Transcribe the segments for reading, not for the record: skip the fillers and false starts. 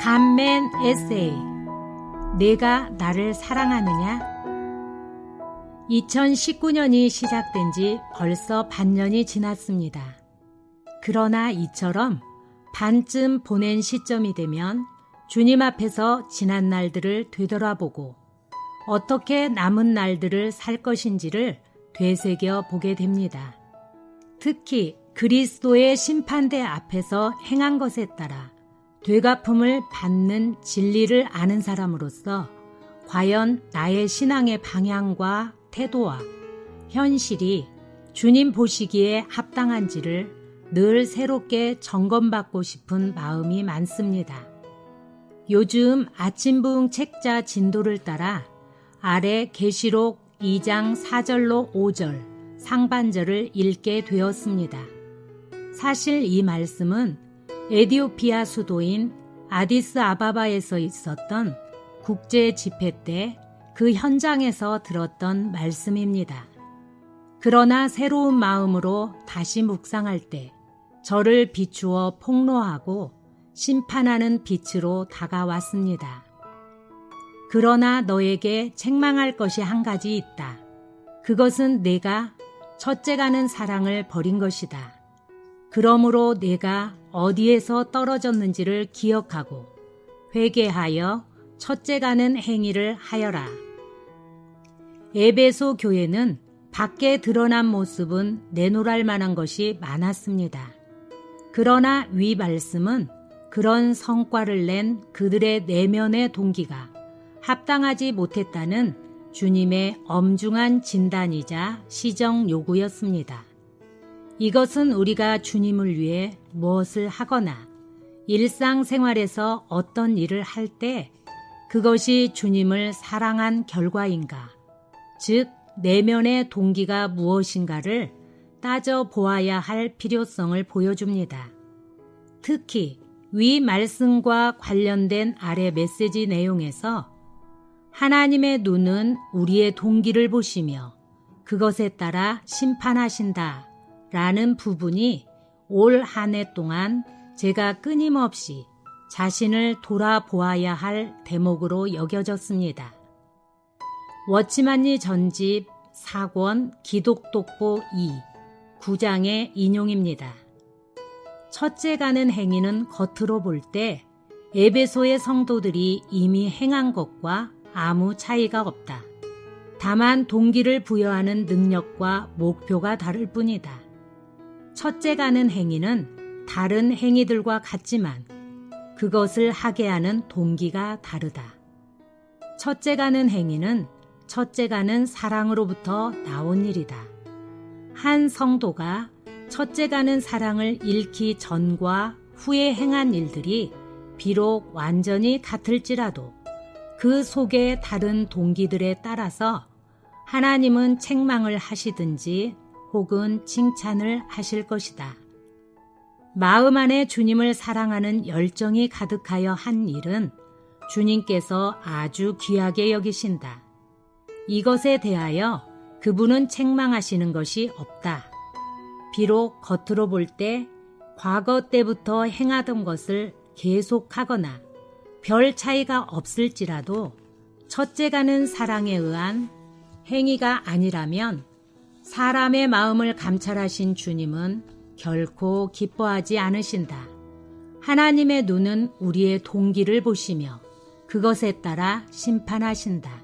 간맨 에세이 내가 나를 사랑하느냐? 2019년이 시작된 지 벌써 반년이 지났습니다. 그러나 이처럼 반쯤 보낸 시점이 되면 주님 앞에서 지난 날들을 되돌아보고 어떻게 남은 날들을 살 것인지를 되새겨 보게 됩니다. 특히 그리스도의 심판대 앞에서 행한 것에 따라 되갚음을 받는 진리를 아는 사람으로서 과연 나의 신앙의 방향과 태도와 현실이 주님 보시기에 합당한지를 늘 새롭게 점검받고 싶은 마음이 많습니다. 요즘 아침부흥 책자 진도를 따라 아래 계시록 2장 4절로 5절 상반절을 읽게 되었습니다. 사실 이 말씀은 에티오피아 수도인 아디스아바바에서 있었던 국제 집회 때 그 현장에서 들었던 말씀입니다. 그러나 새로운 마음으로 다시 묵상할 때 저를 비추어 폭로하고 심판하는 빛으로 다가왔습니다. 그러나 너에게 책망할 것이 한 가지 있다. 그것은 내가 첫째가는 사랑을 버린 것이다. 그러므로 내가 어디에서 떨어졌는지를 기억하고 회개하여 첫째가는 행위를 하여라. 에베소 교회는 밖에 드러난 모습은 내노랄 만한 것이 많았습니다. 그러나 위 말씀은 그런 성과를 낸 그들의 내면의 동기가 합당하지 못했다는 주님의 엄중한 진단이자 시정 요구였습니다. 이것은 우리가 주님을 위해 무엇을 하거나 일상생활에서 어떤 일을 할 때 그것이 주님을 사랑한 결과인가, 즉 내면의 동기가 무엇인가를 따져보아야 할 필요성을 보여줍니다. 특히 위 말씀과 관련된 아래 메시지 내용에서 하나님의 눈은 우리의 동기를 보시며 그것에 따라 심판하신다 라는 부분이 올 한 해 동안 제가 끊임없이 자신을 돌아보아야 할 대목으로 여겨졌습니다. 워치만리 전집 4권 기독독보 2, 9장의 인용입니다. 첫째 가는 행위는 겉으로 볼 때 에베소의 성도들이 이미 행한 것과 아무 차이가 없다. 다만 동기를 부여하는 능력과 목표가 다를 뿐이다. 첫째 가는 행위는 다른 행위들과 같지만 그것을 하게 하는 동기가 다르다. 첫째 가는 행위는 첫째 가는 사랑으로부터 나온 일이다. 한 성도가 첫째 가는 사랑을 잃기 전과 후에 행한 일들이 비록 완전히 같을지라도 그 속에 다른 동기들에 따라서 하나님은 책망을 하시든지 혹은 칭찬을 하실 것이다. 마음 안에 주님을 사랑하는 열정이 가득하여 한 일은 주님께서 아주 귀하게 여기신다. 이것에 대하여 그분은 책망하시는 것이 없다. 비록 겉으로 볼 때 과거 때부터 행하던 것을 계속하거나 별 차이가 없을지라도 첫째 가는 사랑에 의한 행위가 아니라면 사람의 마음을 감찰하신 주님은 결코 기뻐하지 않으신다. 하나님의 눈은 우리의 동기를 보시며 그것에 따라 심판하신다.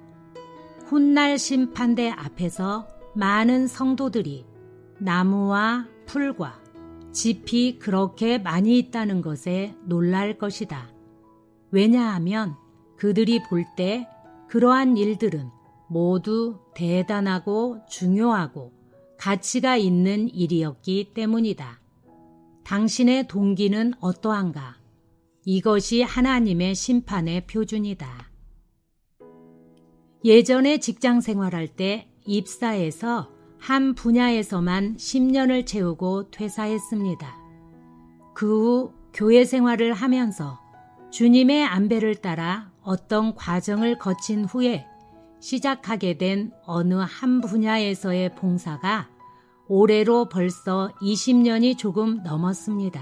훗날 심판대 앞에서 많은 성도들이 나무와 풀과 짚이 그렇게 많이 있다는 것에 놀랄 것이다. 왜냐하면 그들이 볼 때 그러한 일들은 모두 대단하고 중요하고 가치가 있는 일이었기 때문이다. 당신의 동기는 어떠한가? 이것이 하나님의 심판의 표준이다. 예전에 직장 생활할 때 입사해서 한 분야에서만 10년을 채우고 퇴사했습니다. 그 후 교회 생활을 하면서 주님의 안배를 따라 어떤 과정을 거친 후에 시작하게 된 어느 한 분야에서의 봉사가 올해로 벌써 20년이 조금 넘었습니다.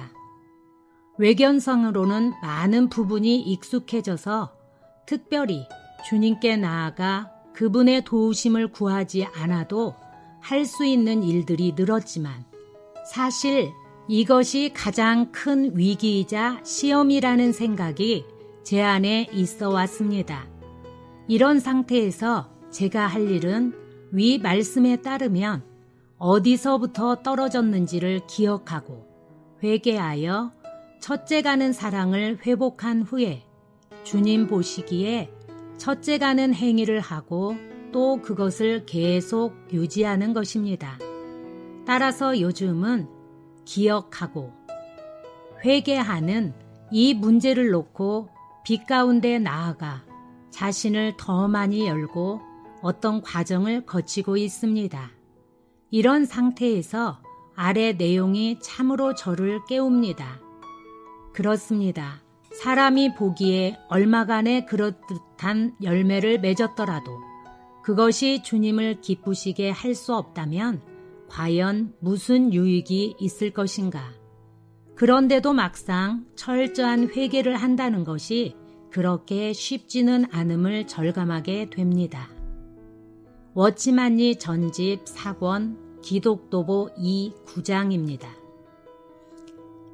외견상으로는 많은 부분이 익숙해져서 특별히 주님께 나아가 그분의 도우심을 구하지 않아도 할 수 있는 일들이 늘었지만 사실 이것이 가장 큰 위기이자 시험이라는 생각이 제 안에 있어 왔습니다. 이런 상태에서 제가 할 일은 위 말씀에 따르면 어디서부터 떨어졌는지를 기억하고 회개하여 첫째가는 사랑을 회복한 후에 주님 보시기에 첫째가는 행위를 하고 또 그것을 계속 유지하는 것입니다. 따라서 요즘은 기억하고 회개하는 이 문제를 놓고 빛 가운데 나아가 자신을 더 많이 열고 어떤 과정을 거치고 있습니다. 이런 상태에서 아래 내용이 참으로 저를 깨웁니다. 그렇습니다. 사람이 보기에 얼마간의 그럴듯한 열매를 맺었더라도 그것이 주님을 기쁘시게 할 수 없다면 과연 무슨 유익이 있을 것인가? 그런데도 막상 철저한 회개를 한다는 것이 그렇게 쉽지는 않음을 절감하게 됩니다. 워치만리 전집 4권 기독도보 2 9장입니다.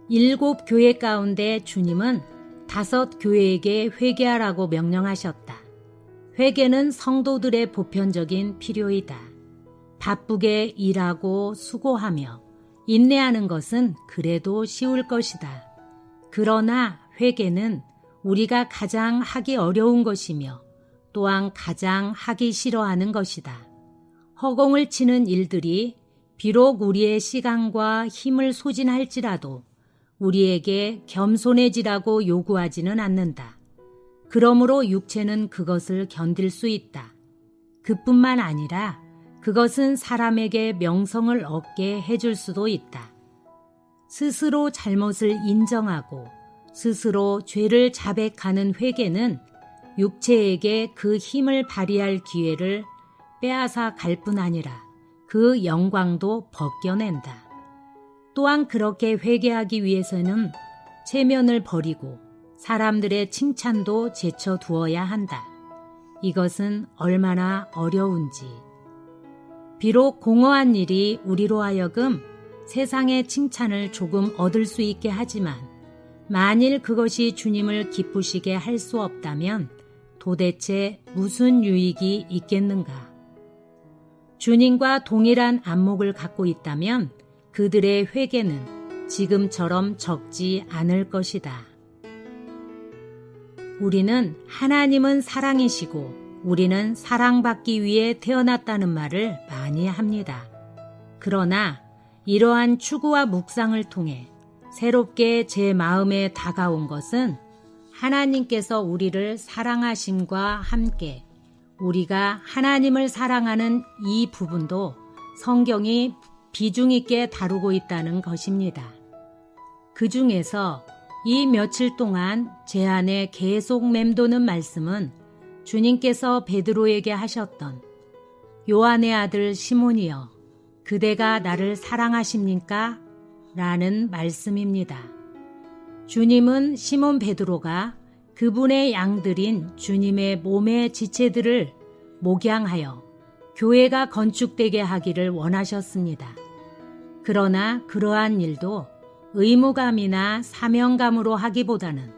7 교회 가운데 주님은 5 교회에게 회개하라고 명령하셨다. 회개는 성도들의 보편적인 필요이다. 바쁘게 일하고 수고하며 인내하는 것은 그래도 쉬울 것이다. 그러나 회개는 우리가 가장 하기 어려운 것이며 또한 가장 하기 싫어하는 것이다. 허공을 치는 일들이 비록 우리의 시간과 힘을 소진할지라도 우리에게 겸손해지라고 요구하지는 않는다. 그러므로 육체는 그것을 견딜 수 있다. 그뿐만 아니라 그것은 사람에게 명성을 얻게 해줄 수도 있다. 스스로 잘못을 인정하고 스스로 죄를 자백하는 회개는 육체에게 그 힘을 발휘할 기회를 빼앗아 갈 뿐 아니라 그 영광도 벗겨낸다. 또한 그렇게 회개하기 위해서는 체면을 버리고 사람들의 칭찬도 제쳐두어야 한다. 이것은 얼마나 어려운지. 비록 공허한 일이 우리로 하여금 세상의 칭찬을 조금 얻을 수 있게 하지만 만일 그것이 주님을 기쁘시게 할 수 없다면 도대체 무슨 유익이 있겠는가? 주님과 동일한 안목을 갖고 있다면 그들의 회개는 지금처럼 적지 않을 것이다. 우리는 하나님은 사랑이시고 우리는 사랑받기 위해 태어났다는 말을 많이 합니다. 그러나 이러한 추구와 묵상을 통해 새롭게 제 마음에 다가온 것은 하나님께서 우리를 사랑하심과 함께 우리가 하나님을 사랑하는 이 부분도 성경이 비중 있게 다루고 있다는 것입니다. 그 중에서 이 며칠 동안 제 안에 계속 맴도는 말씀은 주님께서 베드로에게 하셨던 요한의 아들 시몬이여 그대가 나를 사랑하십니까? 라는 말씀입니다. 주님은 시몬 베드로가 그분의 양들인 주님의 몸의 지체들을 목양하여 교회가 건축되게 하기를 원하셨습니다. 그러나 그러한 일도 의무감이나 사명감으로 하기보다는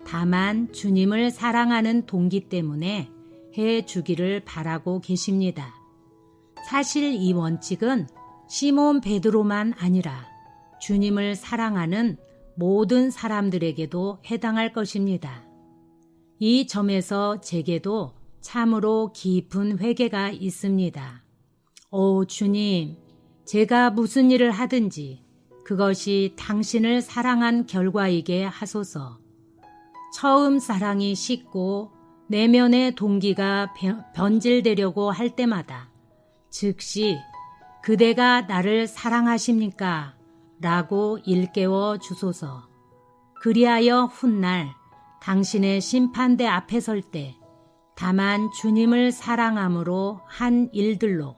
다만 주님을 사랑하는 동기 때문에 해주기를 바라고 계십니다. 사실 이 원칙은 시몬 베드로만 아니라 주님을 사랑하는 모든 사람들에게도 해당할 것입니다. 이 점에서 제게도 참으로 깊은 회개가 있습니다. 오 주님, 제가 무슨 일을 하든지 그것이 당신을 사랑한 결과이게 하소서. 처음 사랑이 식고 내면의 동기가 변질되려고 할 때마다 즉시 그대가 나를 사랑하십니까? 라고 일깨워 주소서. 그리하여 훗날 당신의 심판대 앞에 설 때 다만 주님을 사랑함으로 한 일들로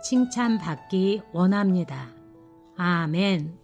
칭찬받기 원합니다. 아멘.